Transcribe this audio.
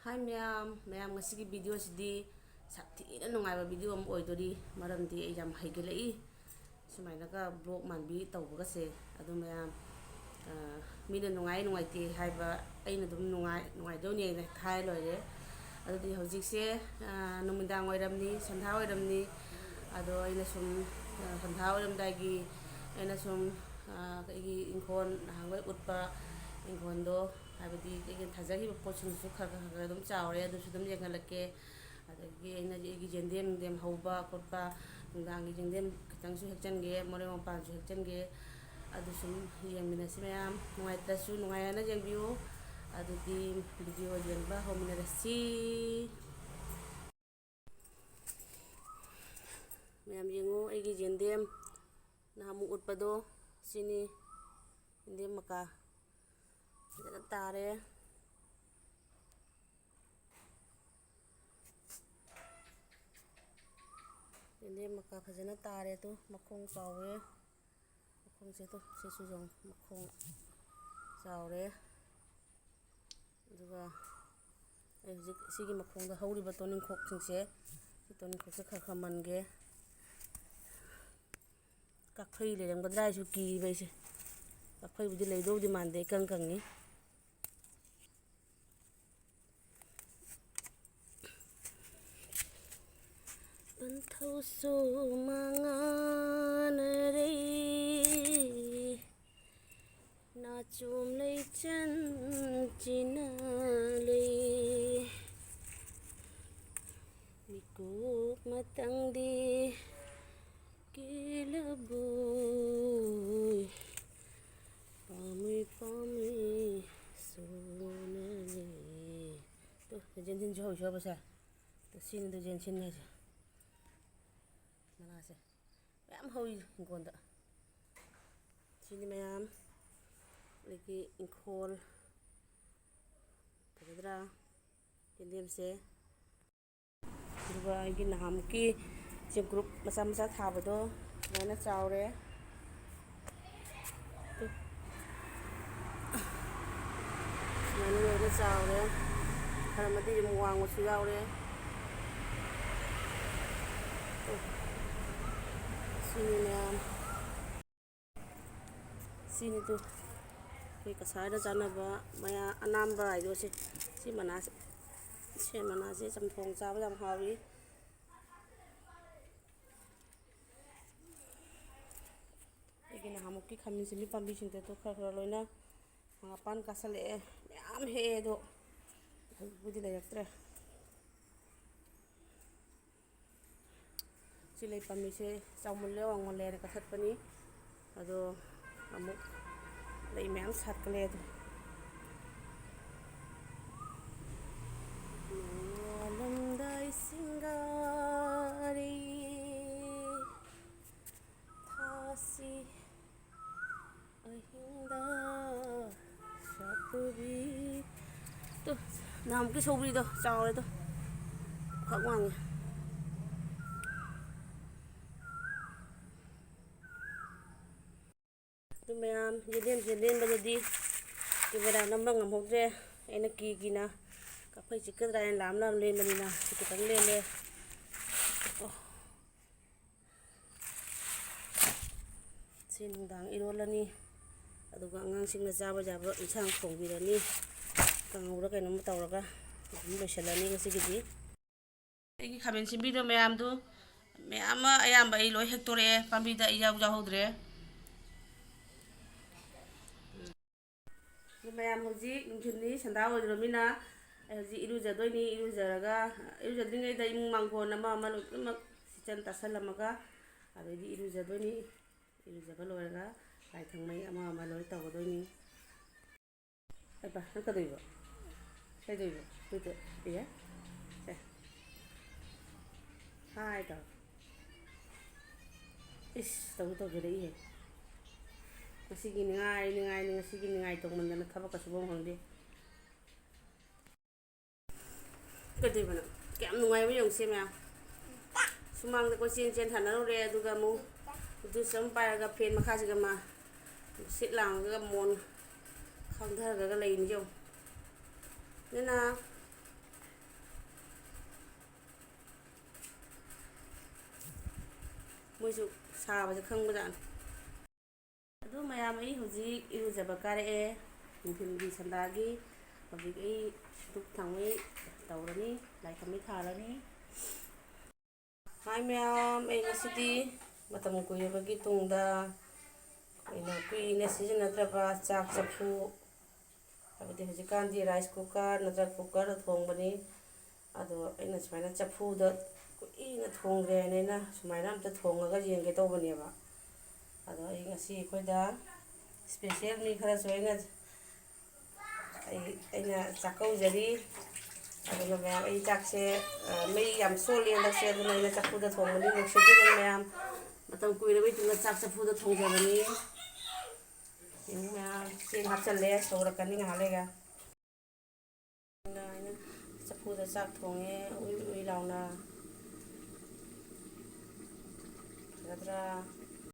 Hi ma'am ngasigi video sidi sakthina nungaiba video am oidori maramdi ai yam haigelai sumaina ka blog manbi tawbaga se adu ma'am mina nungaite haiba aina dum nungai doni ai thai loire adu hojik se numindang oiramni sandha oiramni ado aina sum sandha oiramdagi aina sum igi inkon hangoi utpa inkondo हाबदी थाजागी पोचनसु खर दम चावरे अदुसु दम येंगलके अदगी एना जी जेंदेम हौबा खोटबा नुंगांगी जेंदेम खितंगसु हेक्चनगे मोरे मपानसु हेक्चनगे अदुसु येंमिनसि मयाम नुंगाइत्रसु नुंगायना जेंबियो अदुदी video जेंबा होमिनरसि मयाम येंगो एगी जेंदेम नामु उटपदो सिनी जेंदेम मका तारे जेंदे मक्का फजना तारे तो मखों चावे मखों से तो सेसु जों मखों चावरे दुगा हजिक सिगी मखों दा हौरिबा तोनिंग खोक सिंगसे सि तोनिंग खोक से खर मनगे काखै लेरंगद्रा सु की बैसे काखै बुदि लेदोदि मानदे कंगी Pantausu manganare na chum lei chan china lei mikuk matang di kilaboy pami sona lei to jensin jo jo basa to sin do jensin ne manase ma'am hoi inkonda sini ma'am lagi inkol tadra kendem se duga igi naham ki je group masa thabado maina chawre maina chawre haramadi muwang su yaure sini ma'am sini tu ke kasada janaba maya anamba ayo se si manase samthong chaba jam hawi egina hamuki khamin simi pambi sinte to khara loina pangan kasale ma'am he do budi layaktre silai pambi se chaumulle wangmolle ka thatpani ado amuk lei ma'am satkle do lamdai singari thasi ahinda saturi to nam ki sobri do chawre to khawang to ma'am jeden badadi camera nambang ngamhokre ena kigina kaphai chikadra en lam len manina chikatang le sin dang irolani aduga angang singna jaba insang thongbirani kangura kainom tawraga loisalani gasigidi egi khaben simbido ma'am du ma'am ayamba ai loi hektore pambida iyaw jahudre ma'am hoji nungthini sanda oidromina hoji irujadoini irujadringai da imung mangkon ama loimak sitan tasalamaga adodi irujadoini irujaba loiraga lai thangmai ama loi tawdoini aiba nakadoiba saidoiba tuite iya se hai ta is taw gere iye ngasigi ningai ngasigi ningai tongmandana thabak kasubong hongde kadibana kyam nungai ba yongse ma'am sumang ko chen thanarore aduga mu du sam paraga fen makhasiga ma sit lang ga mon khang thar ga lai ni jo nên là ꯃꯣꯏꯁꯨ ꯁꯥꯕꯁꯦ ꯈꯪꯕꯖꯥꯠꯅꯤ ꯑꯗꯨ ꯃꯌꯥꯝ ꯑꯩ ꯍꯧꯖꯤꯛ ꯏꯔꯨꯖꯕ ꯀꯥꯔꯛꯑꯦ ꯅꯨꯡꯊꯤꯜꯒꯤ ꯁꯟꯗꯥꯒꯤ ꯍꯧꯖꯤꯛ ꯑꯩ ꯙꯨꯞ ꯊꯥꯎꯃꯩ ꯇꯧꯔꯅꯤ ꯂꯥꯏ ꯊꯥꯎꯃꯩ ꯊꯥꯔꯅꯤ ꯍꯥꯏ ꯃꯌꯥꯝ ꯑꯩ ꯉꯁꯤꯗꯤ ꯃꯇꯝ ꯀꯨꯏꯔꯕꯒꯤ ꯇꯨꯡꯗ ꯑꯩꯅ ꯀꯨꯏꯅ ꯁꯤꯖꯤꯟꯅꯗ꯭ꯔꯕ ꯆꯥꯛ ꯆꯐꯨ ꯍꯥꯏꯕꯗꯤ ꯍꯧꯖꯤꯛꯀꯥꯟꯗꯤ ꯔꯥꯏꯁ ꯀꯨꯀꯔ ꯅꯠꯇ꯭ꯔꯒ ꯀꯨꯀꯔꯗ ꯊꯣꯡꯕꯅꯤ ꯑꯗꯣ ꯑꯩꯅ ꯁꯨꯃꯥꯏꯅ ꯆꯐꯨꯗ ꯀꯨꯏꯅ ꯊꯣꯡꯗ꯭ꯔꯦꯅ ꯑꯩꯅ ꯁꯨꯃꯥꯏꯅ ꯑꯝꯇ ꯊꯣꯡꯉꯒ ꯌꯦꯡꯒꯦ ꯇꯧꯕꯅꯦꯕ ꯑꯗꯣ ꯑꯩ ꯉꯁꯤ ꯑꯩꯈꯣꯏꯗ ꯏꯁꯄꯦꯁꯦꯜ ꯃꯤ ꯈꯔꯁꯨ ꯑꯩꯅ ꯆꯥꯛꯀꯧꯖꯔꯤ ꯑꯗꯨꯅ ꯃꯌꯥꯝ ꯑꯩ ꯆꯥꯛꯁꯦ ꯃꯩ ꯌꯥꯝ ꯁꯣꯜꯂꯤ ꯍꯟꯗꯛꯁꯦ ꯑꯗꯨꯅ ꯑꯩꯅ ꯆꯐꯨꯗ ꯊꯣꯡꯕꯅꯤ ꯅꯨꯡꯁꯤꯠꯇꯨꯗ ꯃꯌꯥꯝ ꯃꯇꯝ ꯀꯨꯏꯔꯕꯩ ꯇꯨꯡꯗ ꯆꯥꯛ ꯆꯐꯨꯗ ꯊꯣꯡꯖꯕꯅꯤ ꯃꯌꯥꯝ ꯆꯦꯡ ꯍꯥꯞꯆꯜꯂꯦ ꯁꯧꯔꯛꯀꯅꯤ ꯉꯥꯏꯍꯥꯛ ꯂꯩꯒ ꯑꯩꯅ ꯆꯐꯨꯗ ꯆꯥꯛ ꯊꯣꯡꯉꯦ ꯎꯏ ꯎꯏ ꯂꯥꯎꯅ ꯐꯖꯗ꯭ꯔꯥ